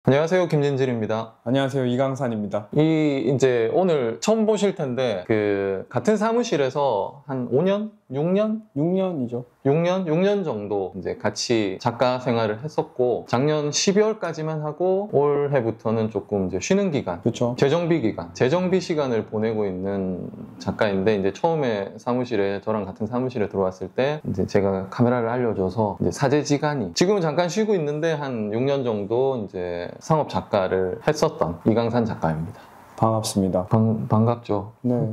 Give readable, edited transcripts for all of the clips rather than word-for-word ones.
안녕하세요, 김진질입니다. 안녕하세요, 이강산입니다. 이제 오늘 처음 보실 텐데 같은 사무실에서 한 5년? 6년? 6년이죠. 6년 정도 이제 같이 작가 생활을 했었고, 작년 12월까지만 하고 올해부터는 조금 이제 쉬는 기간, 그렇죠. 재정비 시간을 보내고 있는 작가인데, 이제 처음에 저랑 같은 사무실에 들어왔을 때 이제 제가 카메라를 알려줘서 이제 사제지간이, 지금은 잠깐 쉬고 있는데 한 6년 정도 이제 상업 작가를 했었던 이강산 작가입니다. 반갑습니다. 반갑죠. 네.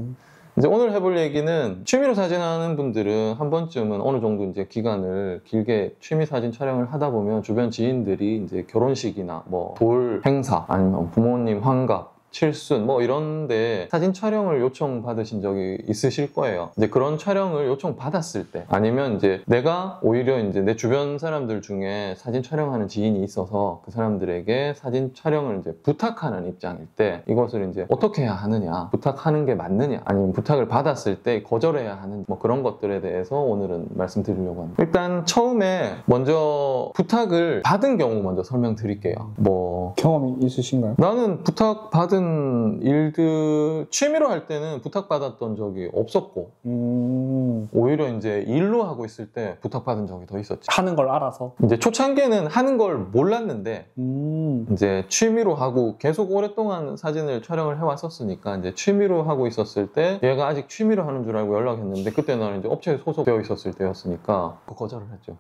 이제 오늘 해볼 얘기는, 취미로 사진하는 분들은 한 번쯤은 어느 정도 이제 기간을 길게 취미 사진 촬영을 하다 보면 주변 지인들이 이제 결혼식이나 뭐 돌 행사 아니면 부모님 환갑, 칠순 뭐 이런데 사진 촬영을 요청 받으신 적이 있으실 거예요. 이제 그런 촬영을 요청 받았을 때, 아니면 이제 내가 오히려 이제 내 주변 사람들 중에 사진 촬영하는 지인이 있어서 그 사람들에게 사진 촬영을 이제 부탁하는 입장일 때, 이것을 이제 어떻게 해야 하느냐, 부탁하는 게 맞느냐, 아니면 부탁을 받았을 때 거절해야 하는 뭐 그런 것들에 대해서 오늘은 말씀드리려고 합니다. 일단 처음에 먼저 부탁을 받은 경우 먼저 설명드릴게요. 뭐 경험이 있으신가요? 나는 부탁받은 일들, 취미로 할 때는 부탁받았던 적이 없었고, 오히려 이제 일로 하고 있을 때 부탁받은 적이 더 있었지. 하는 걸 알아서? 이제 초창기에는 하는 걸 몰랐는데, 이제 취미로 하고 계속 오랫동안 사진을 촬영을 해왔었으니까, 이제 취미로 하고 있었을 때 얘가 아직 취미로 하는 줄 알고 연락했는데, 그때 나는 이제 업체에 소속되어 있었을 때였으니까 거절을 했죠.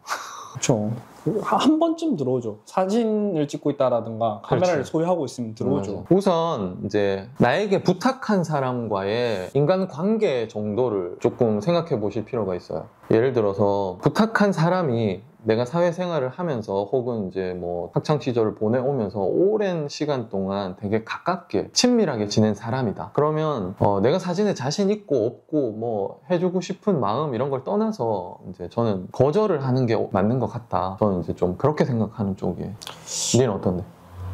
그렇죠. 한 번쯤 들어오죠. 사진을 찍고 있다라든가 카메라를 그렇지. 소유하고 있으면 들어오죠. 맞아. 우선 이제 나에게 부탁한 사람과의 인간관계 정도를 조금 생각해 보실 필요가 있어요. 예를 들어서 부탁한 사람이 내가 사회생활을 하면서 혹은 이제 뭐 학창 시절을 보내오면서 오랜 시간 동안 되게 가깝게 친밀하게 지낸 사람이다. 그러면 내가 사진에 자신 있고 없고 뭐 해주고 싶은 마음 이런 걸 떠나서 이제 저는 거절을 하는 게 맞는 것 같다. 저는 이제 좀 그렇게 생각하는 쪽이에요. 니는 어떤데?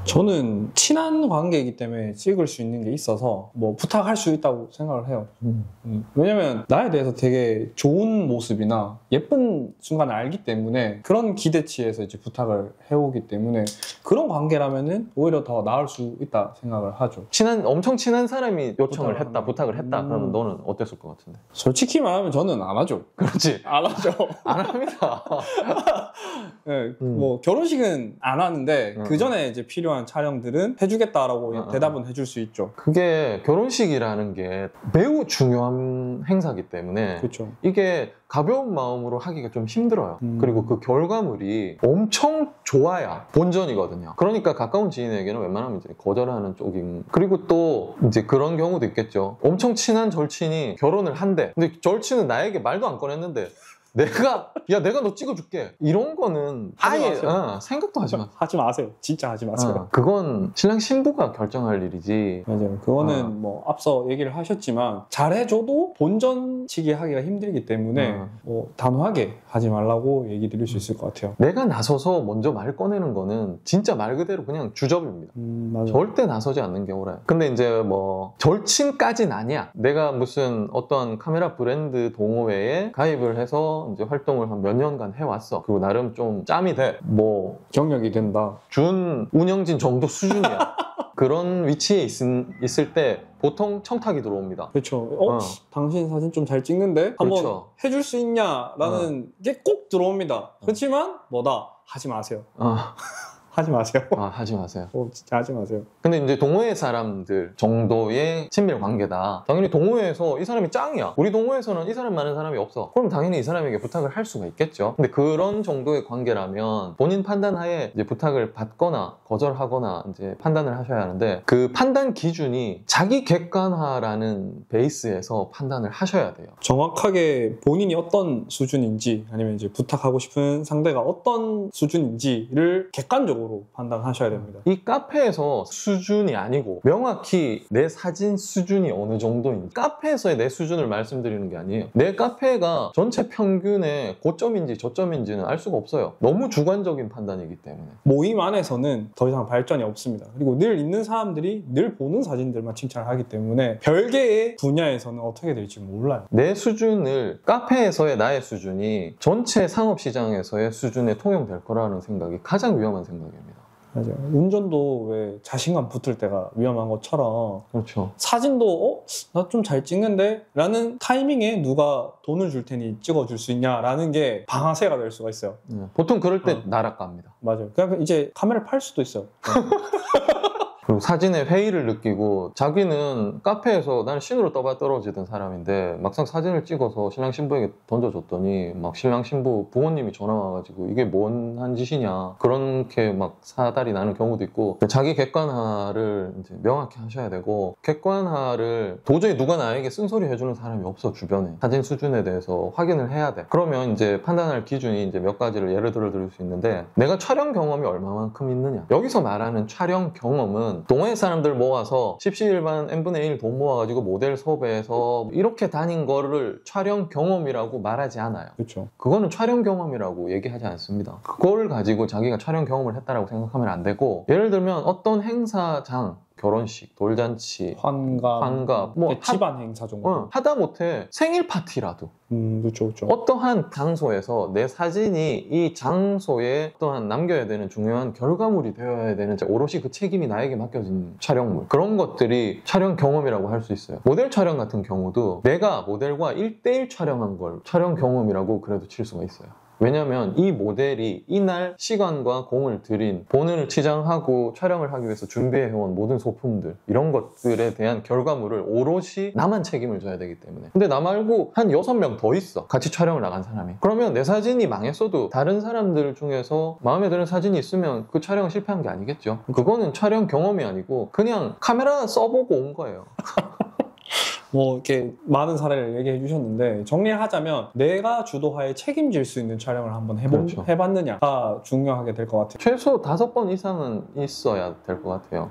저는 친한 관계이기 때문에 찍을 수 있는 게 있어서 뭐 부탁할 수 있다고 생각을 해요. 왜냐면 나에 대해서 되게 좋은 모습이나 예쁜 순간을 알기 때문에 그런 기대치에서 이제 부탁을 해오기 때문에 그런 관계라면은 오히려 더 나을 수 있다 생각을 하죠. 엄청 친한 사람이 요청을 했다, 부탁을 했다. 그러면 너는 어땠을 것 같은데? 솔직히 말하면 저는 안 하죠. 그렇지. 안 하죠. 안 합니다. 네, 뭐 결혼식은 안 하는데 그 전에 이제 필요한 촬영들은 해주겠다라고 대답은 해줄 수 있죠. 그게 결혼식이라는 게 매우 중요한 행사이기 때문에 그렇죠. 이게 가벼운 마음으로 하기가 좀 힘들어요. 그리고 그 결과물이 엄청 좋아야 본전이거든요. 그러니까 가까운 지인에게는 웬만하면 이제 거절하는 쪽인. 그리고 또 이제 그런 경우도 있겠죠. 엄청 친한 절친이 결혼을 한대. 근데 절친은 나에게 말도 안 꺼냈는데 내가 너 찍어줄게. 이런 거는 아예 생각도 하지 마. 하지 마세요. 진짜 하지 마세요. 그건 신랑 신부가 결정할 일이지. 맞아요. 그거는 뭐 앞서 얘기를 하셨지만 잘해줘도 본전치기 하기가 힘들기 때문에 뭐 단호하게 하지 말라고 얘기 드릴 수 있을 것 같아요. 내가 나서서 먼저 말 꺼내는 거는 진짜 말 그대로 그냥 주접입니다. 맞아요. 절대 나서지 않는 경우라. 근데 이제 뭐 절친까진 아니야. 내가 무슨 어떤 카메라 브랜드 동호회에 가입을 해서 이제 활동을 한 몇 년간 해왔어. 그리고 나름 좀 짬이 돼. 뭐 경력이 된다. 준 운영진 정도 수준이야. 그런 위치에 있을 때 보통 청탁이 들어옵니다. 그렇죠. 당신 사진 좀 잘 찍는데 한번 그렇죠. 해줄 수 있냐라는 게 꼭 들어옵니다. 그렇지만 하지 마세요. 하지 마세요. 하지 마세요. 진짜 하지 마세요. 근데 이제 동호회 사람들 정도의 친밀 관계다. 당연히 동호회에서 이 사람이 짱이야. 우리 동호회에서는 이 사람 많은 사람이 없어. 그럼 당연히 이 사람에게 부탁을 할 수가 있겠죠. 근데 그런 정도의 관계라면 본인 판단하에 이제 부탁을 받거나 거절하거나 이제 판단을 하셔야 하는데, 그 판단 기준이 자기 객관화라는 베이스에서 판단을 하셔야 돼요. 정확하게 본인이 어떤 수준인지, 아니면 이제 부탁하고 싶은 상대가 어떤 수준인지를 객관적으로 판단하셔야 됩니다. 이 카페에서 수준이 아니고 명확히 내 사진 수준이 어느 정도인지, 카페에서의 내 수준을 말씀드리는 게 아니에요. 내 카페가 전체 평균의 고점인지 저점인지는 알 수가 없어요. 너무 주관적인 판단이기 때문에. 모임 안에서는 더 이상 발전이 없습니다. 그리고 늘 있는 사람들이 늘 보는 사진들만 칭찬을 하기 때문에 별개의 분야에서는 어떻게 될지 몰라요. 내 수준을, 카페에서의 나의 수준이 전체 상업시장에서의 수준에 통용될 거라는 생각이 가장 위험한 생각입니다. 맞아요. 운전도 왜 자신감 붙을 때가 위험한 것처럼 그렇죠. 사진도 나 좀 잘 찍는데? 라는 타이밍에 누가 돈을 줄 테니 찍어줄 수 있냐라는 게 방아쇠가 될 수가 있어요. 보통 그럴 때 날아갑니다. 맞아요. 그냥 이제 카메라를 팔 수도 있어요. 그리고 사진에 회의를 느끼고 자기는 카페에서 나는 신으로 떠봐 떨어지던 사람인데 막상 사진을 찍어서 신랑 신부에게 던져줬더니 막 신랑 신부 부모님이 전화 와가지고 이게 뭔 한 짓이냐 그렇게 막 사달이 나는 경우도 있고 자기 객관화를 이제 명확히 하셔야 되고 객관화를 도저히 누가 나에게 쓴소리 해주는 사람이 없어 주변에 사진 수준에 대해서 확인을 해야 돼. 그러면 이제 판단할 기준이 이제 몇 가지를 예를 들어 드릴 수 있는데 내가 촬영 경험이 얼마만큼 있느냐. 여기서 말하는 촬영 경험은 동호회 사람들 모아서 십시일반 n분의 1 돈 모아가지고 모델 섭외해서 이렇게 다닌 거를 촬영 경험이라고 말하지 않아요. 그렇죠. 그거는 촬영 경험이라고 얘기하지 않습니다. 그걸 가지고 자기가 촬영 경험을 했다라고 생각하면 안 되고 예를 들면 어떤 행사장 결혼식, 돌잔치, 환갑, 뭐 집안 행사 정도. 하다못해 생일 파티라도 그렇죠, 그렇죠. 어떠한 장소에서 내 사진이 이 장소에 어떠한 남겨야 되는 중요한 결과물이 되어야 되는 오롯이 그 책임이 나에게 맡겨진 촬영물 그런 것들이 촬영 경험이라고 할 수 있어요. 모델 촬영 같은 경우도 내가 모델과 1대1 촬영한 걸 촬영 경험이라고 그래도 칠 수가 있어요. 왜냐면 이 모델이 이날 시간과 공을 들인 본인을 치장하고 촬영을 하기 위해서 준비해온 모든 소품들 이런 것들에 대한 결과물을 오롯이 나만 책임을 져야 되기 때문에 근데 나 말고 한 6명 더 있어 같이 촬영을 나간 사람이 그러면 내 사진이 망했어도 다른 사람들 중에서 마음에 드는 사진이 있으면 그 촬영은 실패한 게 아니겠죠. 그거는 촬영 경험이 아니고 그냥 카메라 써보고 온 거예요. 뭐 이렇게 많은 사례를 얘기해 주셨는데 정리를 하자면 내가 주도하에 책임질 수 있는 촬영을 한번 그렇죠. 해봤느냐가 중요하게 될 것 같아요. 최소 5번 이상은 있어야 될 것 같아요.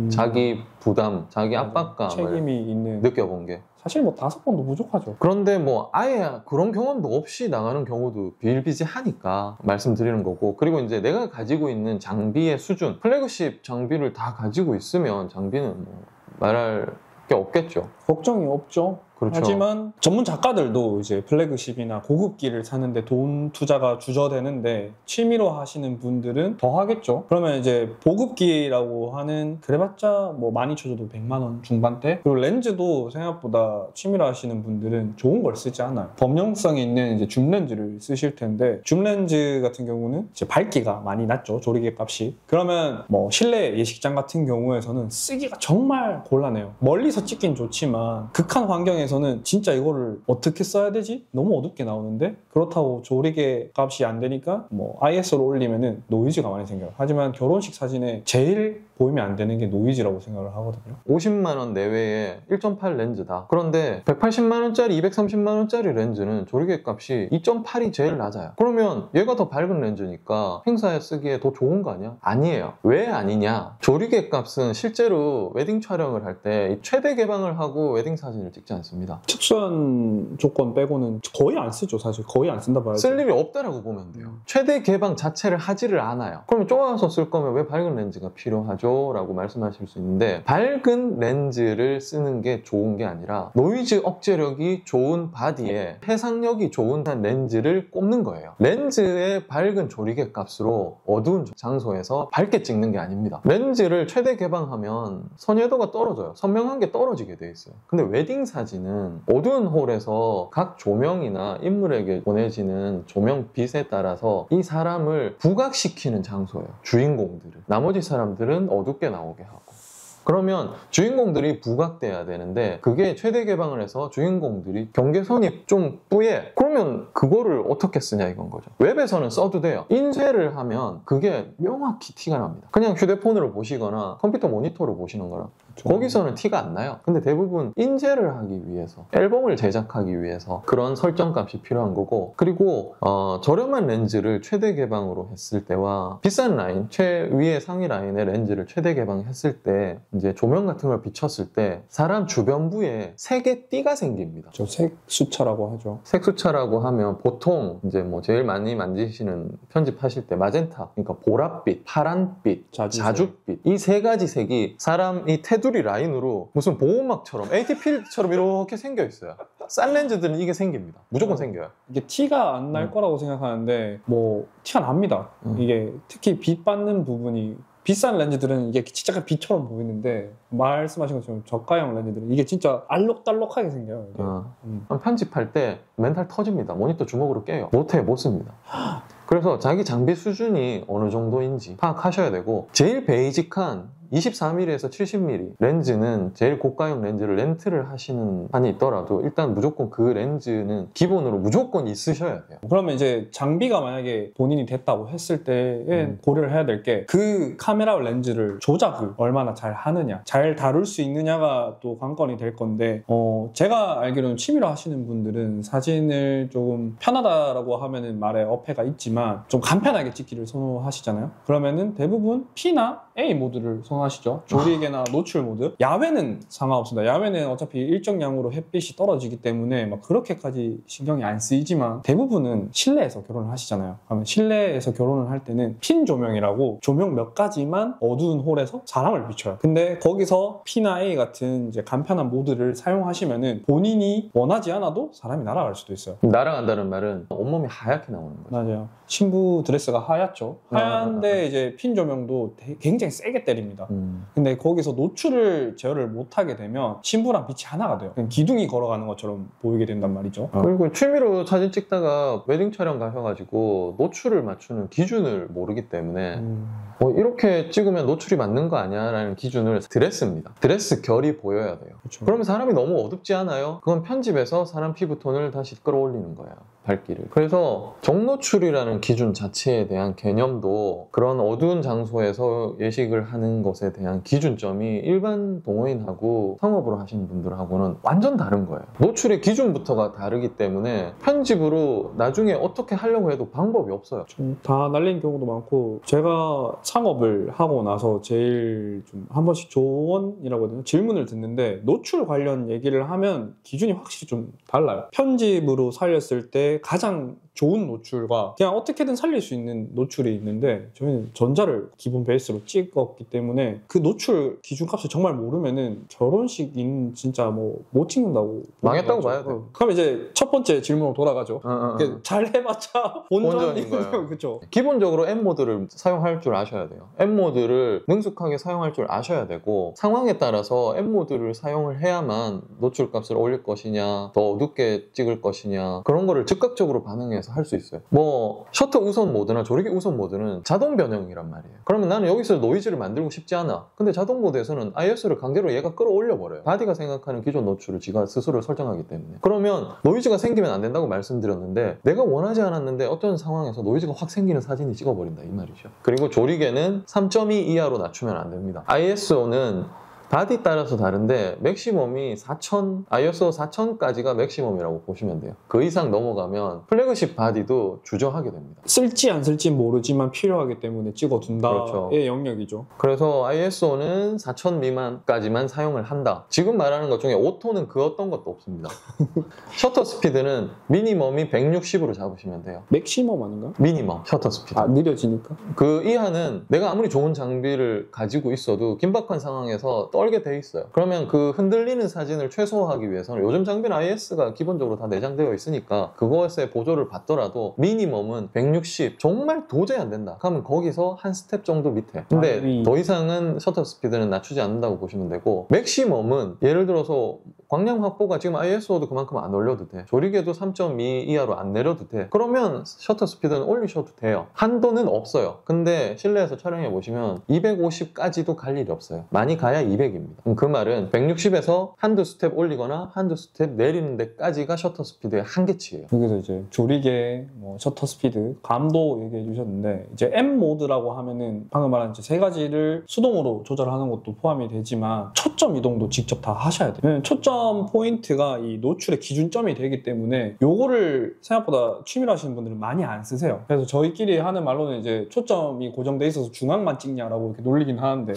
자기 부담, 자기 압박감을 책임이 있는 느껴본 게. 사실 뭐 5번도 부족하죠. 그런데 뭐 아예 그런 경험도 없이 나가는 경우도 비일비재하니까 말씀드리는 거고 그리고 이제 내가 가지고 있는 장비의 수준 플래그십 장비를 다 가지고 있으면 장비는 뭐 말할 게 없겠죠. 걱정이 없죠. 그렇죠. 하지만 전문 작가들도 이제 플래그십이나 고급기를 사는데 돈 투자가 주저되는데 취미로 하시는 분들은 더 하겠죠. 그러면 이제 보급기라고 하는 그래봤자 뭐 많이 쳐줘도 100만 원 중반대 그리고 렌즈도 생각보다 취미로 하시는 분들은 좋은 걸 쓰지 않아요. 범용성이 있는 이제 줌 렌즈를 쓰실 텐데 줌 렌즈 같은 경우는 이제 밝기가 많이 낮죠. 조리개 값이. 그러면 뭐 실내 예식장 같은 경우에서는 쓰기가 정말 곤란해요. 멀리서 찍긴 좋지만 극한 환경에 에서는 진짜 이거를 어떻게 써야 되지? 너무 어둡게 나오는데 그렇다고 조리개 값이 안 되니까 뭐 ISO로 올리면은 노이즈가 많이 생겨요. 하지만 결혼식 사진에 제일 보이면 안 되는 게 노이즈라고 생각을 하거든요. 50만 원 내외의 1.8 렌즈다. 그런데 180만 원짜리, 230만 원짜리 렌즈는 조리개 값이 2.8이 제일 낮아요. 그러면 얘가 더 밝은 렌즈니까 행사에 쓰기에 더 좋은 거 아니야? 아니에요. 왜 아니냐? 조리개 값은 실제로 웨딩 촬영을 할 때 최대 개방을 하고 웨딩 사진을 찍지 않습니다. 특수한 조건 빼고는 거의 안 쓰죠. 사실 거의 안 쓴다 봐야죠. 쓸 일이 없다라고 보면 돼요. 최대 개방 자체를 하지를 않아요. 그러면 좁아서 쓸 거면 왜 밝은 렌즈가 필요하죠? 라고 말씀하실 수 있는데 밝은 렌즈를 쓰는 게 좋은 게 아니라 노이즈 억제력이 좋은 바디에 해상력이 좋은 렌즈를 꼽는 거예요. 렌즈의 밝은 조리개 값으로 어두운 장소에서 밝게 찍는 게 아닙니다. 렌즈를 최대 개방하면 선회도가 떨어져요. 선명한 게 떨어지게 돼 있어요. 근데 웨딩 사진은 어두운 홀에서 각 조명이나 인물에게 보내지는 조명 빛에 따라서 이 사람을 부각시키는 장소예요. 주인공들을. 나머지 사람들은 어둡게 나오게 하고 그러면 주인공들이 부각돼야 되는데 그게 최대 개방을 해서 주인공들이 경계선이 좀 뿌예 그러면 그거를 어떻게 쓰냐 이건 거죠. 웹에서는 써도 돼요. 인쇄를 하면 그게 명확히 티가 납니다. 그냥 휴대폰으로 보시거나 컴퓨터 모니터로 보시는 거랑 거기서는 티가 안 나요. 근데 대부분 인쇄를 하기 위해서 앨범을 제작하기 위해서 그런 설정값이 필요한 거고 그리고 저렴한 렌즈를 최대 개방으로 했을 때와 비싼 라인 최위의 상위 라인의 렌즈를 최대 개방했을 때 이제 조명 같은 걸 비췄을 때 사람 주변부에 색의 띠가 생깁니다. 저 색수차라고 하죠. 색수차라고 하면 보통 이제 뭐 제일 많이 만지시는 편집하실 때 마젠타, 그러니까 보랏빛, 파란빛, 자줏빛 이 세 가지 색이 사람 이 테두리 라인으로 무슨 보호막처럼 ATP처럼 이렇게 생겨 있어요. 싼 렌즈들은 이게 생깁니다. 무조건 생겨요. 이게 티가 안 날 거라고 생각하는데 뭐 티가 납니다. 이게 특히 빛 받는 부분이 비싼 렌즈들은 이게 진짜 빛처럼 보이는데 말씀하신 것처럼 저가형 렌즈들은 이게 진짜 알록달록하게 생겨요. 이게. 편집할 때 멘탈 터집니다. 모니터 주먹으로 깨요. 못 씁니다. 그래서 자기 장비 수준이 어느 정도인지 파악하셔야 되고 제일 베이직한 24mm에서 70mm 렌즈는 제일 고가형 렌즈를 렌트를 하시는 한이 있더라도 일단 무조건 그 렌즈는 기본으로 무조건 있으셔야 돼요. 그러면 이제 장비가 만약에 본인이 됐다고 했을 때에 고려를 해야 될 게 그 카메라 렌즈를 조작을 얼마나 잘 하느냐 잘 다룰 수 있느냐가 또 관건이 될 건데 제가 알기로는 취미로 하시는 분들은 사진을 조금 편하다라고 하면은 말에 어폐가 있지만 좀 간편하게 찍기를 선호하시잖아요. 그러면은 대부분 P나 A 모드를 선호하시죠. 조리개나 노출 모드. 야외는 상관없습니다. 야외는 어차피 일정량으로 햇빛이 떨어지기 때문에 막 그렇게까지 신경이 안 쓰이지만 대부분은 실내에서 결혼을 하시잖아요. 그러면 실내에서 결혼을 할 때는 핀 조명이라고 조명 몇 가지만 어두운 홀에서 사람을 비춰요. 근데 거기서 P나 A 같은 이제 간편한 모드를 사용하시면은 본인이 원하지 않아도 사람이 날아갈 수도 있어요. 날아간다는 말은 온몸이 하얗게 나오는 거죠. 맞아요. 신부 드레스가 하얗죠. 하얀데 이제 핀 조명도 굉장히 세게 때립니다. 근데 거기서 노출을 제어를 못하게 되면 신부랑 빛이 하나가 돼요. 그냥 기둥이 걸어가는 것처럼 보이게 된단 말이죠. 그리고 취미로 사진 찍다가 웨딩 촬영 가셔가지고 노출을 맞추는 기준을 모르기 때문에 이렇게 찍으면 노출이 맞는 거 아니야? 라는 기준을 드레스입니다. 드레스 결이 보여야 돼요. 그렇죠. 그러면 사람이 너무 어둡지 않아요? 그건 편집해서 사람 피부톤을 다시 끌어올리는 거예요. 밝기를. 그래서 정노출이라는 기준 자체에 대한 개념도 그런 어두운 장소에서 예식을 하는 것에 대한 기준점이 일반 동호인하고 상업으로 하시는 분들하고는 완전 다른 거예요. 노출의 기준부터가 다르기 때문에 편집으로 나중에 어떻게 하려고 해도 방법이 없어요. 좀 다 날린 경우도 많고 제가 창업을 하고 나서 제일 좀 한 번씩 조언이라고 해야 되나? 질문을 듣는데 노출 관련 얘기를 하면 기준이 확실히 좀 달라요. 편집으로 살렸을 때 가장 좋은 노출과 그냥 어떻게든 살릴 수 있는 노출이 있는데 저희는 전자를 기본 베이스로 찍었기 때문에 그 노출 기준값을 정말 모르면은 결혼식인 진짜 뭐 못 찍는다고 망했다고 봐야 돼요. 그럼 이제 첫 번째 질문으로 돌아가죠. 잘 해봤자 본전인 거예요. 그렇죠. 기본적으로 M 모드를 사용할 줄 아셔야 돼요. M 모드를 능숙하게 사용할 줄 아셔야 되고 상황에 따라서 M 모드를 사용을 해야만 노출 값을 올릴 것이냐 더 어둡게 찍을 것이냐 그런 거를 즉각적으로 반응해서 할 수 있어요. 뭐 셔터 우선 모드나 조리개 우선 모드는 자동 변형이란 말이에요. 그러면 나는 여기서 노이즈를 만들고 싶지 않아. 근데 자동 모드에서는 ISO를 강제로 얘가 끌어올려 버려요. 바디가 생각하는 기존 노출을 지가 스스로 설정하기 때문에. 그러면 노이즈가 생기면 안 된다고 말씀드렸는데 내가 원하지 않았는데 어떤 상황에서 노이즈가 확 생기는 사진이 찍어버린다 이 말이죠. 그리고 조리개는 3.2 이하로 낮추면 안 됩니다. ISO는 바디 따라서 다른데 맥시멈이 4000, ISO 4000까지가 맥시멈이라고 보시면 돼요. 그 이상 넘어가면 플래그십 바디도 주저하게 됩니다. 쓸지 안 쓸지 모르지만 필요하기 때문에 찍어둔다의 그렇죠. 영역이죠. 그래서 ISO는 4000 미만까지만 사용을 한다. 지금 말하는 것 중에 오토는 그 어떤 것도 없습니다. 셔터 스피드는 미니멈이 160으로 잡으시면 돼요. 맥시멈 아닌가? 미니멈 셔터 스피드. 느려지니까? 그 이하는 내가 아무리 좋은 장비를 가지고 있어도 긴박한 상황에서 떨게 돼 있어요. 그러면 그 흔들리는 사진을 최소화하기 위해서는 요즘 장비는 IS가 기본적으로 다 내장되어 있으니까 그것에 보조를 받더라도 미니멈은 160 정말 도저히 안 된다. 그러면 거기서 한 스텝 정도 밑에. 근데 더 이상은 셔터 스피드는 낮추지 않는다고 보시면 되고 맥시멈은 예를 들어서 광량 확보가 지금 ISO도 그만큼 안 올려도 돼. 조리개도 3.2 이하로 안 내려도 돼. 그러면 셔터 스피드는 올리셔도 돼요. 한도는 없어요. 근데 실내에서 촬영해 보시면 250까지도 갈 일이 없어요. 많이 가야 200입니다. 그 말은 160에서 한두 스텝 올리거나 한두 스텝 내리는 데까지가 셔터 스피드의 한계치예요. 여기서 이제 조리개, 셔터 스피드, 감도 얘기해 주셨는데 이제 M 모드라고 하면은 방금 말한 이제 세 가지를 수동으로 조절하는 것도 포함이 되지만 초점 이동도 직접 다 하셔야 돼요. 초점 포인트가 이 노출의 기준점이 되기 때문에 요거를 생각보다 취미로 하시는 분들은 많이 안 쓰세요. 그래서 저희끼리 하는 말로는 이제 초점이 고정돼 있어서 중앙만 찍냐라고 이렇게 놀리긴 하는데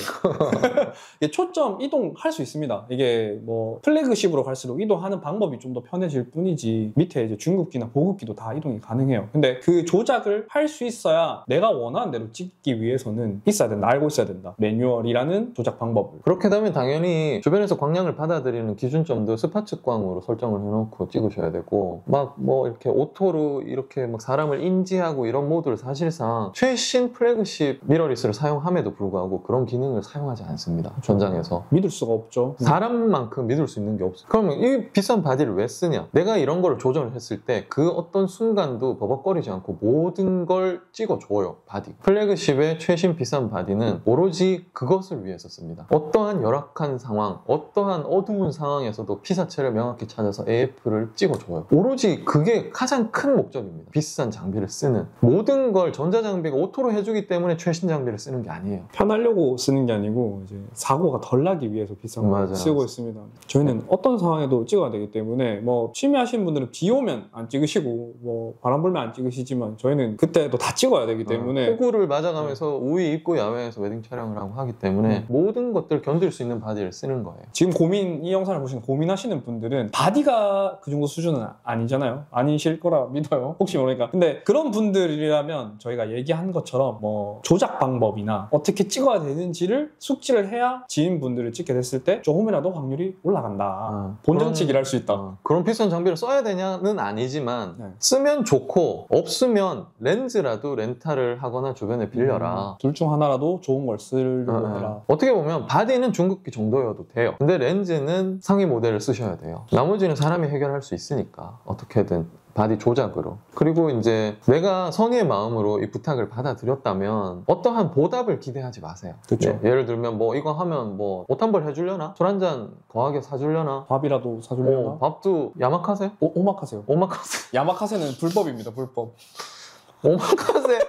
이게 초점 이동할 수 있습니다. 이게 뭐 플래그십으로 갈수록 이동하는 방법이 좀 더 편해질 뿐이지 밑에 이제 중급기나 보급기도 다 이동이 가능해요. 근데 그 조작을 할 수 있어야 내가 원하는 대로 찍기 위해서는 있어야 된다. 알고 있어야 된다. 매뉴얼이라는 조작 방법을. 그렇게 되면 당연히 주변에서 광량을 받아들이는 기준점 점도 스팟 측광으로 설정을 해놓고 찍으셔야 되고 막 뭐 이렇게 오토로 이렇게 막 사람을 인지하고 이런 모드를 사실상 최신 플래그십 미러리스를 사용함에도 불구하고 그런 기능을 사용하지 않습니다. 전장에서. 믿을 수가 없죠. 사람만큼 믿을 수 있는 게 없어. 그러면 이 비싼 바디를 왜 쓰냐? 내가 이런 거를 조정을 했을 때 그 어떤 순간도 버벅거리지 않고 모든 걸 찍어줘요. 바디. 플래그십의 최신 비싼 바디는 오로지 그것을 위해서 씁니다. 어떠한 열악한 상황, 어떠한 어두운 상황에서도 피사체를 명확히 찾아서 AF를 찍어줘요. 오로지 그게 가장 큰 목적입니다. 비싼 장비를 쓰는. 모든 걸 전자장비가 오토로 해주기 때문에 최신 장비를 쓰는 게 아니에요. 편하려고 쓰는 게 아니고 이제 사고가 덜 나기 위해서 비싼 걸 맞아요. 쓰고 있습니다. 저희는 어떤 상황에도 찍어야 되기 때문에 뭐 취미 하시는 분들은 비 오면 안 찍으시고 뭐 바람 불면 안 찍으시지만 저희는 그때도 다 찍어야 되기 때문에 폭우를 맞아가면서 우위 입구 야외에서 웨딩 촬영을 하고 하기 때문에 모든 것들 견딜 수 있는 바디를 쓰는 거예요. 지금 이 영상을 보시는 고민하시는 분들은 바디가 그 정도 수준은 아니잖아요. 아니실 거라 믿어요. 혹시 모르니까. 근데 그런 분들이라면 저희가 얘기한 것처럼 뭐 조작 방법이나 어떻게 찍어야 되는지를 숙지를 해야 지인분들을 찍게 됐을 때 조금이라도 확률이 올라간다. 본전치기를 할 수 있다. 그런 비싼 장비를 써야 되냐는 아니지만 네. 쓰면 좋고 없으면 렌즈라도 렌탈을 하거나 주변에 빌려라. 둘 중 하나라도 좋은 걸 쓰려고 해라. 어떻게 보면 바디는 중급기 정도여도 돼요. 근데 렌즈는 상위 모델을 쓰셔야 돼요. 나머지는 사람이 해결할 수 있으니까 어떻게든 바디 조작으로. 그리고 이제 내가 선의의 마음으로 이 부탁을 받아들였다면 어떠한 보답을 기대하지 마세요. 그쵸. 네, 예를 들면 뭐 이거 하면 뭐 옷 한 벌 해주려나? 술 한 잔 거하게 사주려나? 밥이라도 사주려나? 밥도 야마카세? 오마카세요. 오마카세? 야마카세는 불법입니다. 불법. 오마카세?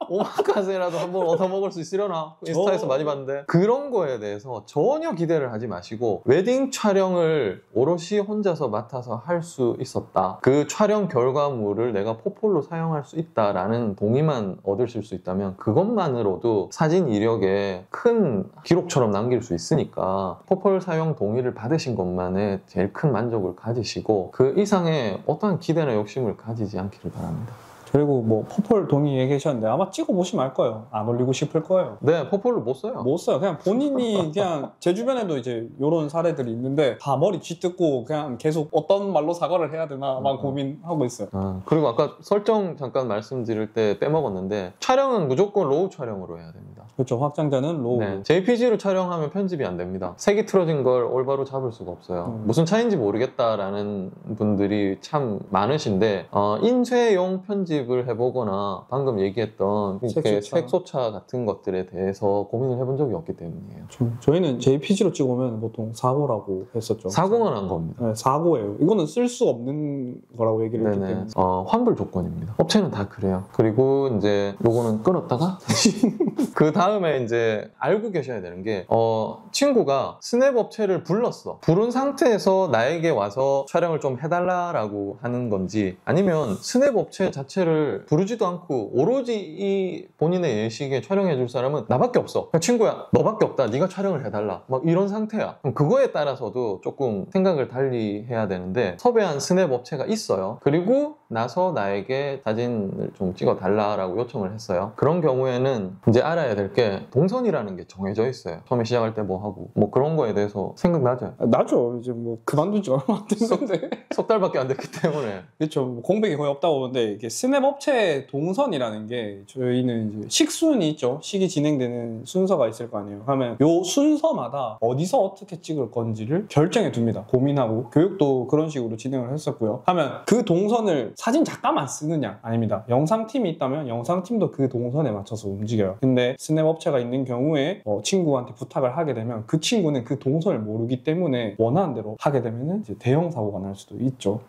오마카세라도 한번 얻어먹을 수 있으려나? 인스타에서 많이 봤는데. 그런 거에 대해서 전혀 기대를 하지 마시고 웨딩 촬영을 오롯이 혼자서 맡아서 할 수 있었다. 그 촬영 결과물을 내가 포폴로 사용할 수 있다라는 동의만 얻으실 수 있다면 그것만으로도 사진 이력에 큰 기록처럼 남길 수 있으니까 포폴 사용 동의를 받으신 것만에 제일 큰 만족을 가지시고 그 이상의 어떠한 기대나 욕심을 가지지 않기를 바랍니다. 그리고 뭐 포폴 동의 얘기하셨는데 아마 찍어보시면 알 거예요. 안 올리고 싶을 거예요. 네, 포폴을 못 써요. 못 써요. 그냥 본인이 그냥 제 주변에도 이제 이런 사례들이 있는데 다 머리 쥐뜯고 그냥 계속 어떤 말로 사과를 해야 되나만 고민하고 있어요. 그리고 아까 설정 잠깐 말씀드릴 때 빼먹었는데 촬영은 무조건 로우 촬영으로 해야 됩니다. 그렇죠. 확장자는 로우. 네, JPG로 촬영하면 편집이 안 됩니다. 색이 틀어진 걸 올바로 잡을 수가 없어요. 무슨 차이인지 모르겠다라는 분들이 참 많으신데 인쇄용 편집을 해보거나 방금 얘기했던 이렇게 색소차 같은 것들에 대해서 고민을 해본 적이 없기 때문이에요. 저희는 JPG로 찍으면 보통 사고라고 했었죠. 사고만 한 겁니다. 네, 사고예요. 이거는 쓸 수 없는 거라고 얘기를 했기 때문에. 환불 조건입니다. 업체는 다 그래요. 그리고 이제 요거는 끊었다가 다시 그 다음에 이제 알고 계셔야 되는 게 친구가 스냅 업체를 불렀어. 부른 상태에서 나에게 와서 촬영을 좀 해달라라고 하는 건지 아니면 스냅 업체 자체를 부르지도 않고 오로지 이 본인의 예식에 촬영해 줄 사람은 나밖에 없어. 친구야 너밖에 없다. 네가 촬영을 해달라. 막 이런 상태야. 그럼 그거에 따라서도 조금 생각을 달리 해야 되는데 섭외한 스냅 업체가 있어요. 그리고 나서 나에게 사진을 좀 찍어달라라고 요청을 했어요. 그런 경우에는 이제 알아야 될 게 동선이라는 게 정해져 있어요. 처음에 시작할 때 뭐 하고 뭐 그런 거에 대해서 생각나죠? 나죠. 이제 뭐 그만둔 지 얼마 안 됐는데 석 달밖에 안 됐기 때문에. 그렇죠. 뭐 공백이 거의 없다고 보는데 이게 스냅 업체 동선이라는 게 저희는 이제 식순이 있죠. 식이 진행되는 순서가 있을 거 아니에요. 하면 요 순서마다 어디서 어떻게 찍을 건지를 결정해 둡니다. 고민하고 교육도 그런 식으로 진행을 했었고요. 하면 그 동선을 사진 작가만 쓰느냐? 아닙니다. 영상팀이 있다면 영상팀도 그 동선에 맞춰서 움직여요. 근데 스냅 업체가 있는 경우에 친구한테 부탁을 하게 되면 그 친구는 그 동선을 모르기 때문에 원하는 대로 하게 되면 이제 대형 사고가 날 수도 있죠.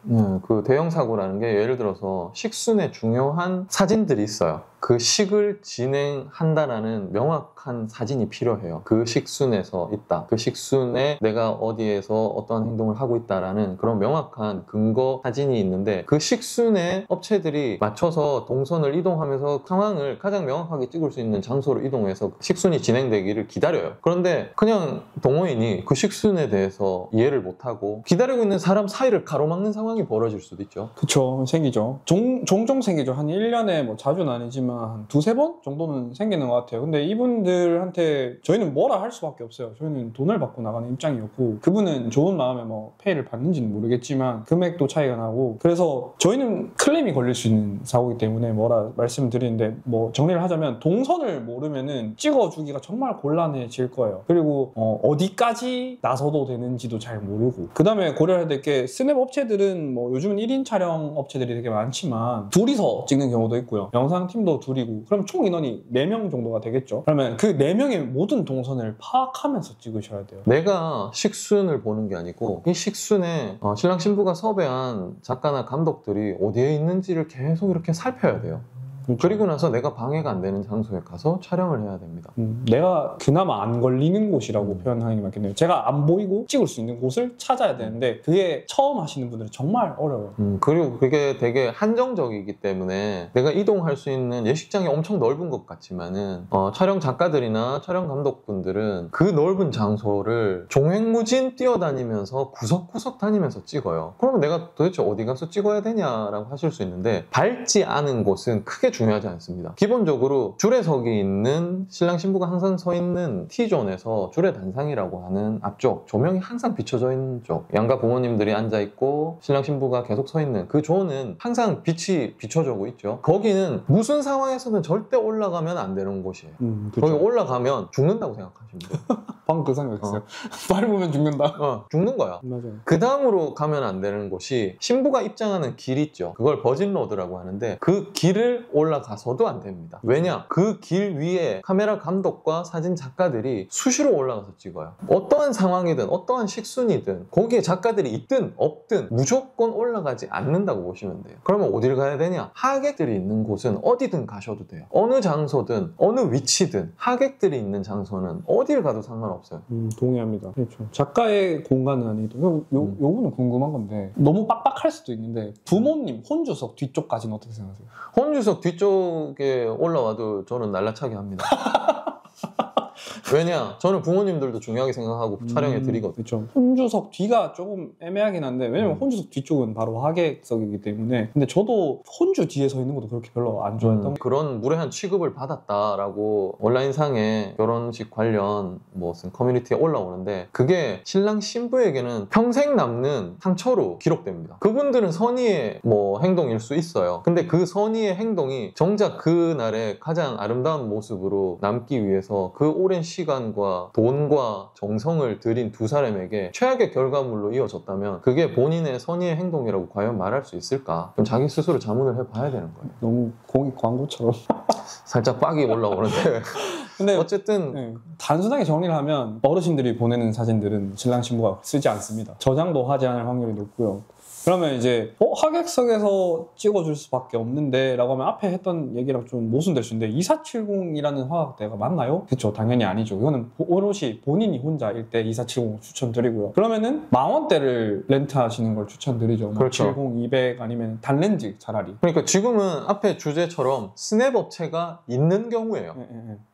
그 대형 사고라는 게 예를 들어서 식순에 중요한 사진들이 있어요. 그 식을 진행한다라는 명확한 사진이 필요해요. 그 식순에서 있다. 그 식순에 내가 어디에서 어떠한 행동을 하고 있다라는 그런 명확한 근거 사진이 있는데 그 식순에 업체들이 맞춰서 동선을 이동하면서 상황을 가장 명확하게 찍을 수 있는 장소로 이동해서 식순이 진행되기를 기다려요. 그런데 그냥 동호인이 그 식순에 대해서 이해를 못하고 기다리고 있는 사람 사이를 가로막는 상황이 벌어질 수도 있죠. 그쵸. 생기죠. 종종 생기죠. 한 1년에 뭐 자주는 아니지만 아니면 한 두세 번 정도는 생기는 것 같아요. 근데 이분들한테 저희는 뭐라 할 수밖에 없어요. 저희는 돈을 받고 나가는 입장이었고 그분은 좋은 마음에 뭐 페이를 받는지는 모르겠지만 금액도 차이가 나고 그래서 저희는 클레임이 걸릴 수 있는 사고이기 때문에 뭐라 말씀드리는데 뭐 정리를 하자면 동선을 모르면은 찍어주기가 정말 곤란해질 거예요. 그리고 어디까지 나서도 되는지도 잘 모르고 그 다음에 고려해야 될 게 스냅 업체들은 뭐 요즘은 1인 촬영 업체들이 되게 많지만 둘이서 찍는 경우도 있고요. 영상팀도 둘이고 그럼 총 인원이 4명 정도가 되겠죠. 그러면 그 4명의 모든 동선을 파악하면서 찍으셔야 돼요. 내가 식순을 보는 게 아니고 이 식순에 신랑 신부가 섭외한 작가나 감독들이 어디에 있는지를 계속 이렇게 살펴야 돼요. 그렇죠. 그리고 나서 내가 방해가 안 되는 장소에 가서 촬영을 해야 됩니다. 내가 그나마 안 걸리는 곳이라고 표현하는 게 맞겠네요. 제가 안 보이고 찍을 수 있는 곳을 찾아야 되는데 그게 처음 하시는 분들은 정말 어려워요. 그리고 그게 되게 한정적이기 때문에 내가 이동할 수 있는 예식장이 엄청 넓은 것 같지만은 촬영 작가들이나 촬영 감독분들은 그 넓은 장소를 종횡무진 뛰어다니면서 구석구석 다니면서 찍어요. 그러면 내가 도대체 어디 가서 찍어야 되냐라고 하실 수 있는데 밟지 않은 곳은 크게 중요하지 않습니다. 기본적으로 줄에석이 있는 신랑 신부가 항상 서 있는 T존에서 줄의 단상이라고 하는 앞쪽 조명이 항상 비춰져 있는 쪽 양가 부모님들이 앉아있고 신랑 신부가 계속 서 있는 그 존은 항상 빛이 비춰지고 있죠. 거기는 무슨 상황에서는 절대 올라가면 안 되는 곳이에요. 거기 올라가면 죽는다고 생각하시면 돼요. 방금 그 생각했어요. 밟으면 죽는다. 죽는 거야. 맞아요. 그 다음으로 가면 안 되는 곳이 신부가 입장하는 길 있죠. 그걸 버진로드라고 하는데 그 길을 올라가서도 안 됩니다. 왜냐? 그 길 위에 카메라 감독과 사진 작가들이 수시로 올라가서 찍어요. 어떠한 상황이든 어떠한 식순이든 거기에 작가들이 있든 없든 무조건 올라가지 않는다고 보시면 돼요. 그러면 어디를 가야 되냐? 하객들이 있는 곳은 어디든 가셔도 돼요. 어느 장소든 어느 위치든 하객들이 있는 장소는 어딜 가도 상관없어요. 동의합니다. 그렇죠. 작가의 공간은 아니고 요거는 궁금한 건데 너무 빡빡할 수도 있는데 부모님 혼주석 뒤쪽까지는 어떻게 생각하세요? 혼주석 뒤쪽에 올라와도 저는 날라차게 합니다. 왜냐? 저는 부모님들도 중요하게 생각하고 촬영해 드리거든요. 그렇죠. 혼주석 뒤가 조금 애매하긴 한데 왜냐면 혼주석 뒤쪽은 바로 하객석이기 때문에 근데 저도 혼주 뒤에 서 있는 것도 그렇게 별로 안 좋아했던 그런 무례한 취급을 받았다라고 온라인상에 결혼식 관련 무슨 커뮤니티에 올라오는데 그게 신랑 신부에게는 평생 남는 상처로 기록됩니다. 그분들은 선의의 행동일 수 있어요. 근데 그 선의의 행동이 정작 그날의 가장 아름다운 모습으로 남기 위해서 그 오랜 시간과 돈과 정성을 들인 두 사람에게 최악의 결과물로 이어졌다면 그게 본인의 선의의 행동이라고 과연 말할 수 있을까? 그럼 자기 스스로 자문을 해봐야 되는 거예요. 너무 공익 광고처럼 살짝 빡이 올라오는데 근데 어쨌든 단순하게 정리를 하면 어르신들이 보내는 사진들은 신랑 신부가 쓰지 않습니다. 저장도 하지 않을 확률이 높고요. 그러면 이제 하객석에서 찍어줄 수밖에 없는데 라고 하면 앞에 했던 얘기랑 좀 모순될 수 있는데 2470이라는 화각대가 맞나요? 그렇죠. 당연히 아니죠. 이거는 오롯이 본인이 혼자일 때 2470 추천드리고요. 그러면은 만원대를 렌트하시는 걸 추천드리죠. 그렇죠. 70, 200 아니면 단렌즈 차라리. 그러니까 지금은 앞에 주제처럼 스냅 업체가 있는 경우예요.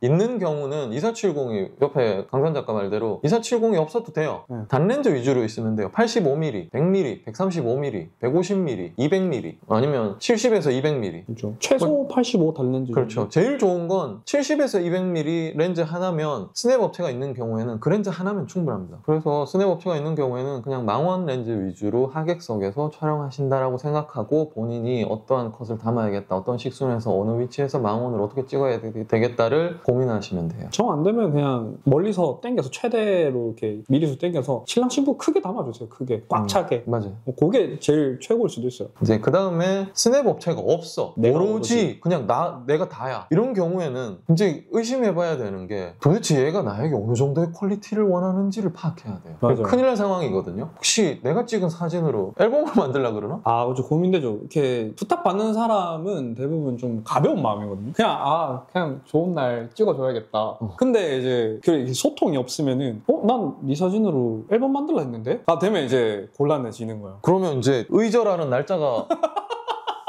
있는 경우는 2470이 옆에 강산 작가 말대로 2470이 없어도 돼요. 단렌즈 위주로 있으면 돼요. 85mm, 100mm, 135mm 150mm, 200mm 아니면 70에서 200mm 그렇죠. 최소 85 단렌즈 그렇죠. 제일 좋은 건 70에서 200mm 렌즈 하나면 스냅 업체가 있는 경우에는 그 렌즈 하나면 충분합니다. 그래서 스냅 업체가 있는 경우에는 그냥 망원 렌즈 위주로 하객석에서 촬영하신다라고 생각하고 본인이 어떠한 컷을 담아야겠다 어떤 식순에서 어느 위치에서 망원을 어떻게 찍어야 되겠다를 고민하시면 돼요. 정 안 되면 그냥 멀리서 당겨서 최대로 이렇게 미리수 당겨서 신랑 신부 크게 담아주세요. 크게 꽉 차게. 맞아요. 그게 제일 최고일 수도 있어요. 이제 그 다음에 스냅 업체가 없어. 내가 오로지 그냥 내가 다야. 이런 경우에는 이제 의심해봐야 되는 게 도대체 얘가 나에게 어느 정도의 퀄리티를 원하는지를 파악해야 돼요. 맞아요. 큰일 날 상황이거든요. 혹시 내가 찍은 사진으로 앨범을 만들려고 그러나? 그렇죠. 고민되죠. 이렇게 부탁받는 사람은 대부분 좀 가벼운 마음이거든요. 그냥 좋은 날 찍어줘야겠다. 근데 이제 소통이 없으면은 난 네 사진으로 앨범 만들라 했는데? 되면 이제 곤란해지는 거예요. 그러면 이제 의절하는 날짜가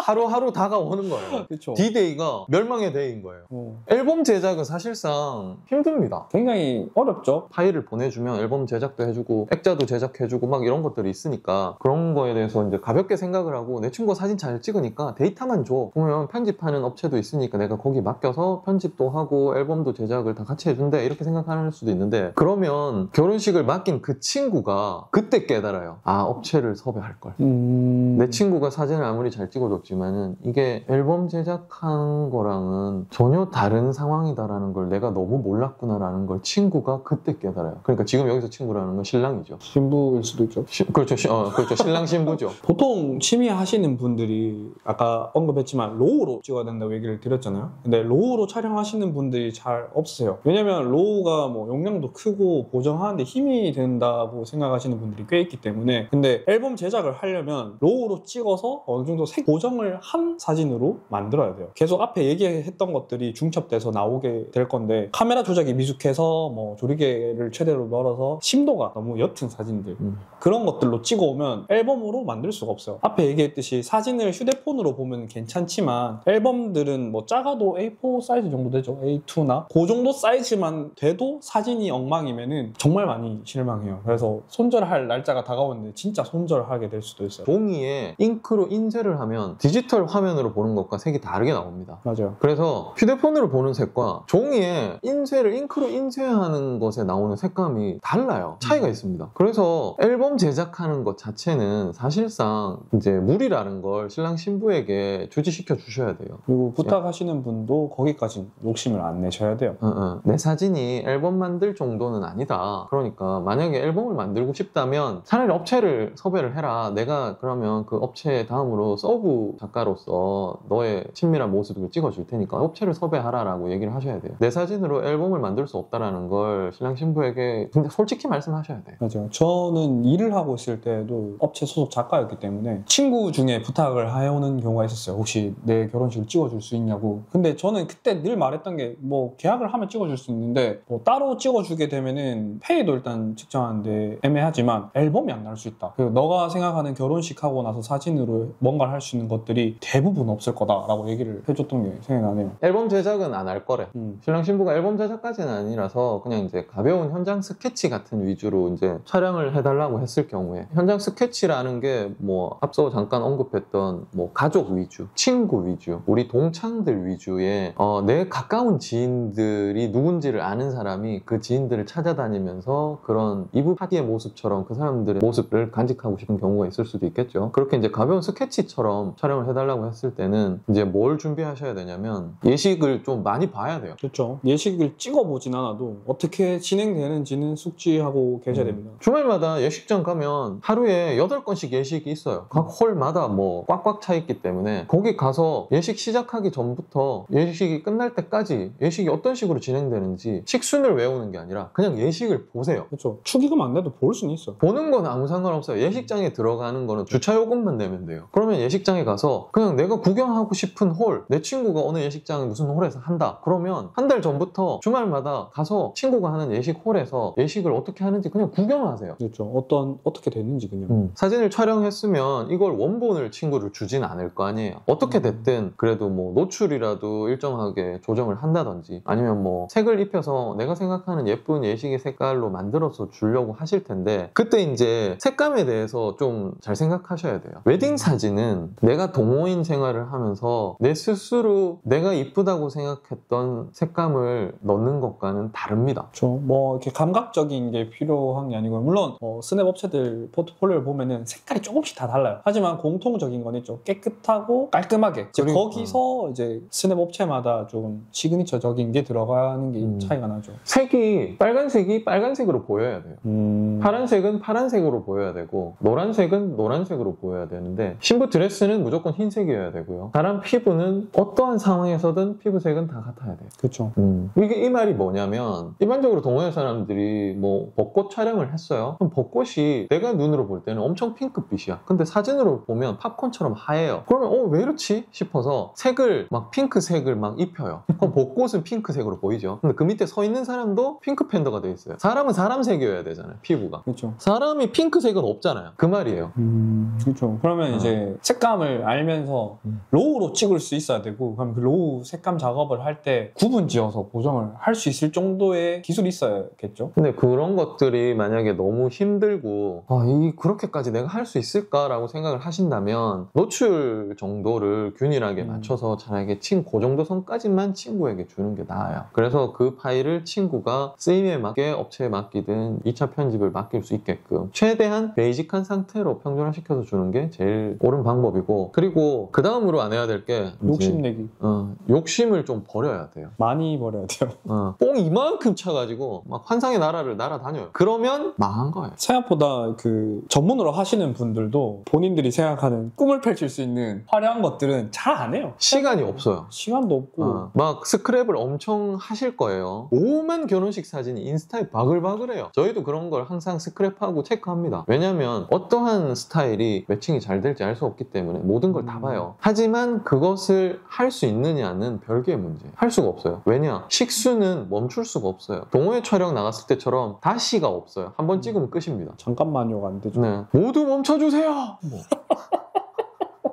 하루하루 다가오는 거예요. 그렇죠. D-Day가 멸망의 데이인 거예요. 앨범 제작은 사실상 힘듭니다. 굉장히 어렵죠. 파일을 보내주면 앨범 제작도 해주고 액자도 제작해주고 막 이런 것들이 있으니까 그런 거에 대해서 이제 가볍게 생각을 하고 내 친구가 사진 잘 찍으니까 데이터만 줘. 보면 편집하는 업체도 있으니까 내가 거기 맡겨서 편집도 하고 앨범도 제작을 다 같이 해준대 이렇게 생각하는 수도 있는데 그러면 결혼식을 맡긴 그 친구가 그때 깨달아요. 아 업체를 섭외할 걸. 내 친구가 사진을 아무리 잘 찍어줬지만은 이게 앨범 제작한 거랑은 전혀 다른 상황이다라는 걸 내가 너무 몰랐구나라는 걸 친구가 그때 깨달아요. 그러니까 지금 여기서 친구라는 건 신랑이죠. 신부일 수도 있죠. 그렇죠. 그렇죠. 신랑 신부죠. 보통 취미 하시는 분들이 아까 언급했지만 로우로 찍어야 된다고 얘기를 드렸잖아요. 근데 로우로 촬영하시는 분들이 잘 없으세요. 왜냐면 로우가 뭐 용량도 크고 보정하는데 힘이 든다고 생각하시는 분들이 꽤 있기 때문에 근데 앨범 제작을 하려면 로우로 찍어서 어느 정도 색 보정을 한 사진으로 만들어야 돼요. 계속 앞에 얘기했던 것들이 중첩돼서 나오게 될 건데 카메라 조작이 미숙해서 뭐 조리개를 최대로 멀어서 심도가 너무 옅은 사진들 그런 것들로 찍어오면 앨범으로 만들 수가 없어요. 앞에 얘기했듯이 사진을 휴대폰으로 보면 괜찮지만 앨범들은 뭐 작아도 A4 사이즈 정도 되죠. A2나 그 정도 사이즈만 돼도 사진이 엉망이면은 정말 많이 실망해요. 그래서 손절할 날짜가 다가오는데 진짜 손절하게 될 수도 있어요. 종이에 잉크로 인쇄를 하면 디지털 화면으로 보는 것과 색이 다르게 나옵니다. 맞아요. 그래서 휴대폰으로 보는 색과 종이에 인쇄를 잉크로 인쇄하는 것에 나오는 색감이 달라요. 차이가 있습니다. 그래서 앨범 제작하는 것 자체는 사실상 이제 무리라는 걸 신랑 신부에게 주지시켜 주셔야 돼요. 그리고 부탁하시는 분도 거기까지 욕심을 안 내셔야 돼요. 내 사진이 앨범 만들 정도는 아니다. 그러니까 만약에 앨범을 만들고 싶다면 차라리 업체를 섭외를 해라. 내가 그러면 그 업체 다음으로 서브 작가로서 너의 친밀한 모습을 찍어줄 테니까 업체를 섭외하라라고 얘기를 하셔야 돼요. 내 사진으로 앨범을 만들 수 없다라는 걸 신랑 신부에게 근데 솔직히 말씀하셔야 돼요. 맞아요. 저는 일을 하고 있을 때도 업체 소속 작가였기 때문에 친구 중에 부탁을 해오는 경우가 있었어요. 혹시 내 결혼식을 찍어줄 수 있냐고. 근데 저는 그때 늘 말했던 게 뭐 계약을 하면 찍어줄 수 있는데 뭐 따로 찍어주게 되면은 페이도 일단 측정하는데 애매하지만 앨범이 안 나올 수 있다. 그리고 너가 생각하는 결혼식 하고 나서 사진으로 뭔가를 할 수 있는 것들이 대부분 없을 거다라고 얘기를 해줬던 게 생각나네요. 앨범 제작은 안 할 거래. 신랑 신부가 앨범 제작까지는 아니라서 그냥 이제 가벼운 현장 스케치 같은 위주로 이제 촬영을 해달라고 했을 경우에 현장 스케치라는 게 뭐 앞서 잠깐 언급했던 뭐 가족 위주, 친구 위주, 우리 동창들 위주의 내 가까운 지인들이 누군지를 아는 사람이 그 지인들을 찾아다니면서 그런 이브 파티의 모습처럼 그 사람들의 모습을 간직하고 싶은 경우가 있을 수도 있겠죠. 그렇게 이제 가벼운 스케치처럼 촬영을 해달라고 했을 때는 이제 뭘 준비하셔야 되냐면 예식을 좀 많이 봐야 돼요. 그렇죠. 예식을 찍어보진 않아도 어떻게 진행되는지는 숙지하고 계셔야 됩니다. 주말마다 예식장 가면 하루에 8건씩 예식이 있어요. 각 홀마다 뭐 꽉꽉 차 있기 때문에 거기 가서 예식 시작하기 전부터 예식이 끝날 때까지 예식이 어떤 식으로 진행되는지 식순을 외우는 게 아니라 그냥 예식을 보세요. 그렇죠. 축의금 안 내도 볼 수는 있어. 보는 건 아무 상관없어요. 예식장에 들어가는 거는 주차요금만 내면 돼요. 그러면 예식장에 가서 그냥 내가 구경하고 싶은 홀, 내 친구가 어느 예식장에 무슨 홀에서 한다. 그러면 한 달 전부터 주말마다 가서 친구가 하는 예식 홀에서 예식을 어떻게 하는지 그냥 구경하세요. 그렇죠. 어떻게 됐는지 그냥. 사진을 촬영했으면 이걸 원본을 친구를 주진 않을 거 아니에요. 어떻게 됐든 그래도 뭐 노출이라도 일정하게 조정을 한다든지 아니면 뭐 색을 입혀서 내가 생각하는 예쁜 예식의 색깔로 만들어서 주려고 하실 텐데 그때 이제 색감에 대해서 좀 잘 생각하셔야 돼요. 웨딩 사진은 내가 동호인 생활을 하면서 내 스스로 내가 이쁘다고 생각했던 색감을 넣는 것과는 다릅니다. 그렇죠. 뭐 이렇게 감각적인 게 필요한 게 아니고 물론 스냅 업체들 포트폴리오를 보면은 색깔이 조금씩 다 달라요. 하지만 공통적인 건 있죠. 깨끗하고 깔끔하게. 이제 거기서 이제 스냅 업체마다 조금 시그니처적인 게 들어가는 게 차이가 나죠. 색이 빨간색이 빨간색으로 보여야 돼요. 파란색은 파란색으로 보여야 되고 노란색은 노란색으로 보여야 되는데 신부 드레스는 무조건 흰색이어야 되고요. 사람 피부는 어떠한 상황에서든 피부색은 다 같아야 돼요. 그렇죠. 이게 이 말이 뭐냐면 일반적으로 동호회 사람들이 뭐 벚꽃 촬영을 했어요. 그럼 벚꽃이 내가 눈으로 볼 때는 엄청 핑크빛이야. 근데 사진으로 보면 팝콘처럼 하얘요. 그러면 왜 이렇지? 싶어서 색을 막 핑크색을 막 입혀요. 그럼 벚꽃은 핑크색으로 보이죠. 근데 그 밑에 서 있는 사람도 핑크 팬더가 돼 있어요. 사람은 사람색이어야 되잖아요. 피부가. 그렇죠. 사람이 핑크색은 없잖아요. 그 말이에요. 그렇죠. 그러면 이제 색감을 알면서 로우로 찍을 수 있어야 되고, 그럼 그 로우 색감 작업을 할 때 구분지어서 보정을 할 수 있을 정도의 기술이 있어야겠죠. 근데 그런 것들이 만약에 너무 힘들고 그렇게까지 내가 할 수 있을까라고 생각을 하신다면 노출 정도를 균일하게 맞춰서 차라리 그 정도 선까지만 친구에게 주는 게 나아요. 그래서 그 파일을 친구가 쓰임에 맞게 업체에 맡기든 2차 편집을 맡길 수 있게끔 최대한 베이직한 상태로 평준화시켜서 주는 게 제일 옳은 방법이고, 그리고 그 다음으로 안 해야 될 게 욕심내기. 욕심을 좀 버려야 돼요. 많이 버려야 돼요. 뽕 이만큼 차가지고 막 환상의 나라를 날아다녀요. 그러면 망한 거예요. 생각보다 그 전문으로 하시는 분들도 본인들이 생각하는 꿈을 펼칠 수 있는 화려한 것들은 잘 안 해요. 시간이 없어요. 시간도 없고. 막 스크랩을 엄청 하실 거예요. 오만 결혼식 사진이 인스타에 바글바글해요. 저희도 그런 걸 항상 스크랩하고 체크합니다. 왜냐면 어떠한 스타일이 매칭이 잘 될지 알 수 없기 때문에 모든 걸 다 봐요. 하지만 그것을 할 수 있느냐는 별개의 문제. 할 수가 없어요. 왜냐? 식수는 멈출 수가 없어요. 동호회 촬영 나갔을 때처럼 다시가 없어요. 한번 찍으면 끝입니다. 잠깐만요가 안 되죠. 네. 모두 멈춰주세요!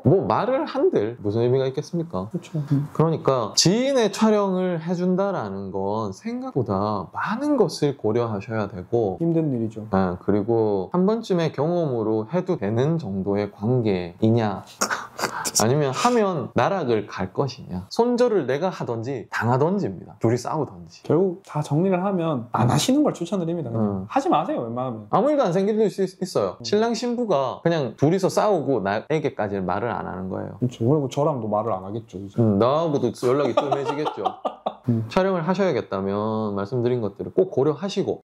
뭐 말을 한들 무슨 의미가 있겠습니까? 그렇죠. 그러니까 지인의 촬영을 해준다라는 건 생각보다 많은 것을 고려하셔야 되고, 힘든 일이죠. 그리고 한 번쯤의 경험으로 해도 되는 정도의 관계이냐 아니면 하면 나락을 갈 것이냐, 손절을 내가 하든지 당하든지입니다. 둘이 싸우든지. 결국 다 정리를 하면 안 하시는 걸 추천드립니다. 그냥. 하지 마세요, 웬만하면. 아무 일도 안 생길 수 있어요. 신랑 신부가 그냥 둘이서 싸우고 나에게까지 말을 안 하는 거예요. 그렇죠. 그리고 저랑도 말을 안 하겠죠. 이제. 나하고도 연락이 뜸해지겠죠. 촬영을 하셔야겠다면 말씀드린 것들을 꼭 고려하시고.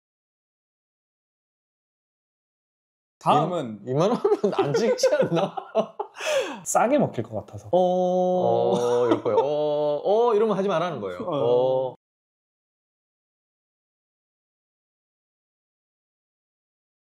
다음은 2만 원면 안 찍지 않나? 싸게 먹힐 것 같아서. 이럴 거예요. 이러면 하지 말라는 거예요.